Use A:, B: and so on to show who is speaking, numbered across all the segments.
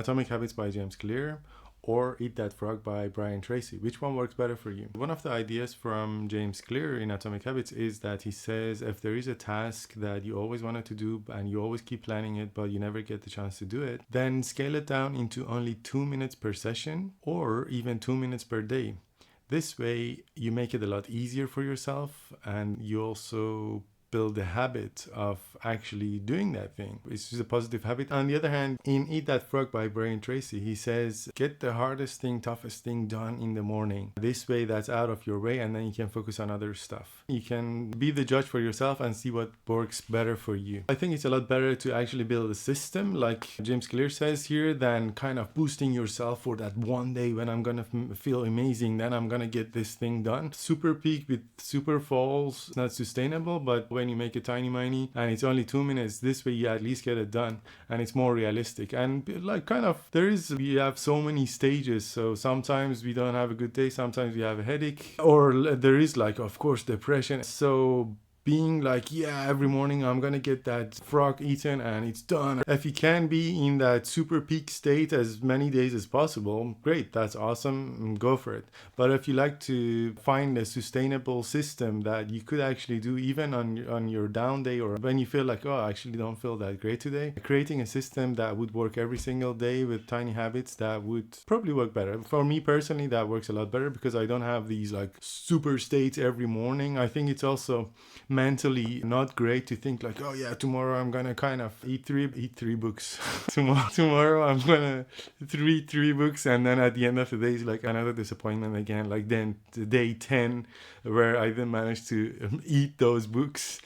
A: Atomic Habits by James Clear or Eat That Frog by Brian Tracy. Which one works better for you? One of the ideas from James Clear in Atomic Habits is that he says if there is a task that you always wanted to do and you always keep planning it but you never get the chance to do it, then scale it down into only 2 minutes per session or even 2 minutes per day. This way you make it a lot easier for yourself and you also build the habit of actually doing that thing. It's just a positive habit. On the other hand, in Eat That Frog by Brian Tracy, he says, get the hardest thing, toughest thing done in the morning. This way that's out of your way and then you can focus on other stuff. You can be the judge for yourself and see what works better for you. I think it's a lot better to actually build a system, like James Clear says here, than kind of boosting yourself for that one day when I'm gonna feel amazing, then I'm gonna get this thing done. Super peak with super falls, not sustainable, but when you make it tiny and it's only 2 minutes, this way you at least get it done and it's more realistic. And like kind of we have so many stages, so sometimes we don't have a good day, sometimes we have a headache, or there is like of course depression. So being like, yeah, every morning I'm gonna get that frog eaten and it's done. If you can be in that super peak state as many days as possible, great, that's awesome, go for it. But if you like to find a sustainable system that you could actually do even on your down day, or when you feel like, oh, I actually don't feel that great today, creating a system that would work every single day with tiny habits, that would probably work better. For me personally, that works a lot better because I don't have these like super states every morning. I think it's also mentally not great to think like, oh yeah, tomorrow I'm gonna kind of eat three books. tomorrow I'm gonna read three books, and then at the end of the day it's like another disappointment again, like then day 10 where I didn't manage to eat those books.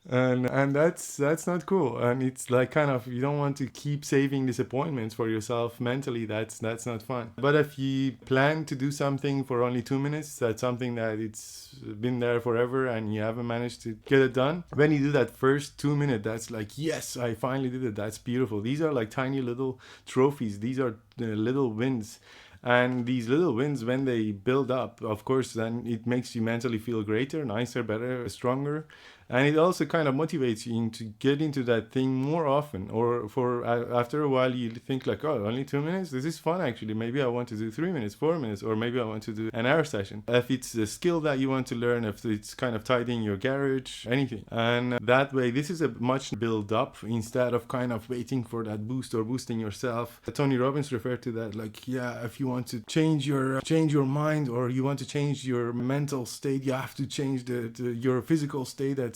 A: And that's not cool, and it's like kind of, you don't want to keep saving disappointments for yourself mentally. That's not fun. But if you plan to do something for only 2 minutes, that's something that it's been there forever and you haven't managed to get it done, when you do that first 2 minutes, that's like, yes, I finally did it. That's beautiful. These are like tiny little trophies. These are little wins. And these little wins, when they build up, of course, then it makes you mentally feel greater, nicer, better, stronger. And it also kind of motivates you to get into that thing more often. Or after a while, you think like, oh, only 2 minutes? This is fun, actually. Maybe I want to do 3 minutes, 4 minutes, or maybe I want to do an hour session. If it's a skill that you want to learn, if it's kind of tidying your garage, anything. And that way, this is a much build up instead of kind of waiting for that boost or boosting yourself. Tony Robbins referred to that like, yeah, if you want to change your mind, or you want to change your mental state, you have to change your physical state, etc.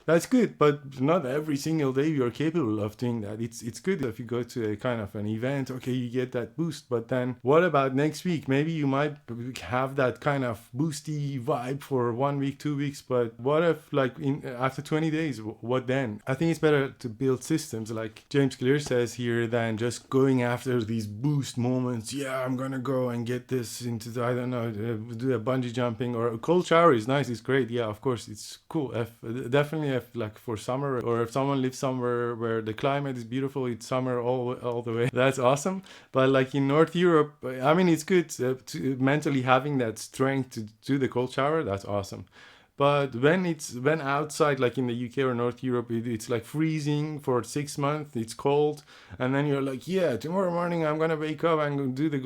A: That's good, but not every single day you're capable of doing that. It's good if you go to a kind of an event, okay, you get that boost, but then what about next week? Maybe you might have that kind of boosty vibe for 1 week, 2 weeks, but what if like after 20 days, what then? I think it's better to build systems, like James Clear says here, than just going after these boost moments. Yeah, I'm gonna go and get this into I don't know, do a bungee jumping, or a cold shower is nice, it's great, yeah, of course, it's cool. Definitely if like for summer, or if someone lives somewhere where the climate is beautiful, it's summer all the way, that's awesome. But like in North Europe, I mean, it's good to mentally having that strength to do the cold shower, that's awesome. But when outside, like in the UK or North Europe, it's like freezing for 6 months, it's cold, and then you're like, yeah, tomorrow morning I'm gonna wake up and do the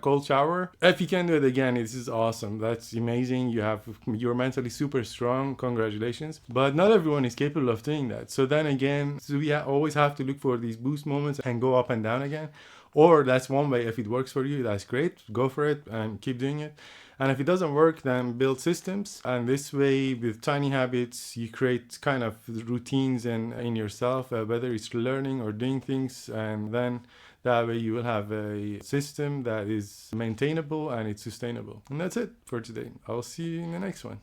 A: cold shower. If you can do it again, this is awesome. That's amazing. You're mentally super strong. Congratulations. But not everyone is capable of doing that. So then again, we always have to look for these boost moments and go up and down again. Or that's one way. If it works for you, that's great. Go for it and keep doing it. And if it doesn't work, then build systems. And this way, with tiny habits, you create kind of routines in yourself, whether it's learning or doing things. And then that way you will have a system that is maintainable and it's sustainable. And that's it for today. I'll see you in the next one.